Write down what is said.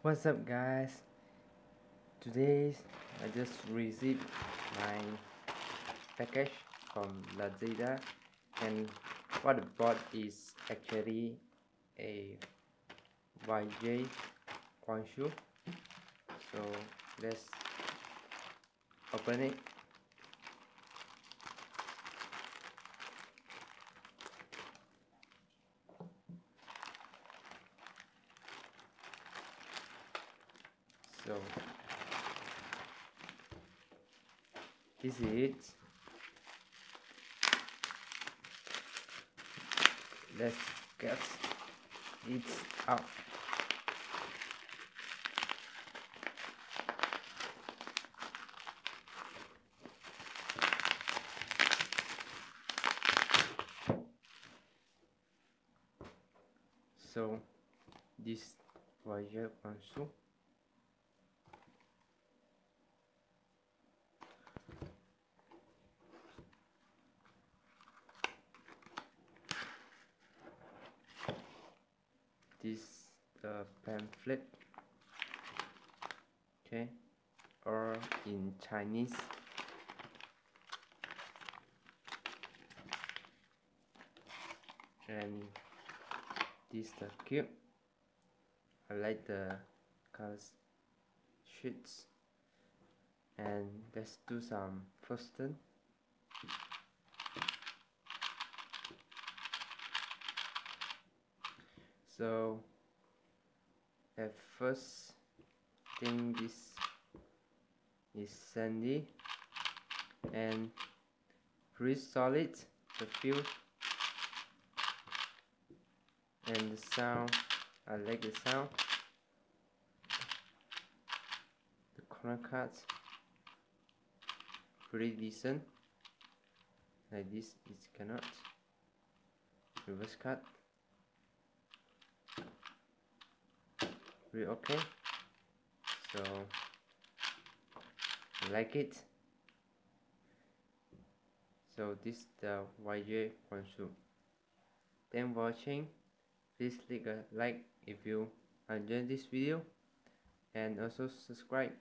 What's up, guys? Today I just received my package from Lazada, and what I bought is actually a YJ Guansu. So let's open it. So this is it. Let's get it out. So this YJ Guansu. This pamphlet, okay, or in Chinese. And this the cube. I like the colors sheets, and let's do some frosting. So at first, I think this is sandy and pretty solid. The feel and the sound, I like the sound. The corner cuts pretty decent. Like this, it cannot reverse cut. Pretty okay. So I like it. So this is the YJ Guansu. Thanks for watching. Please click a like if you enjoyed this video, and also subscribe.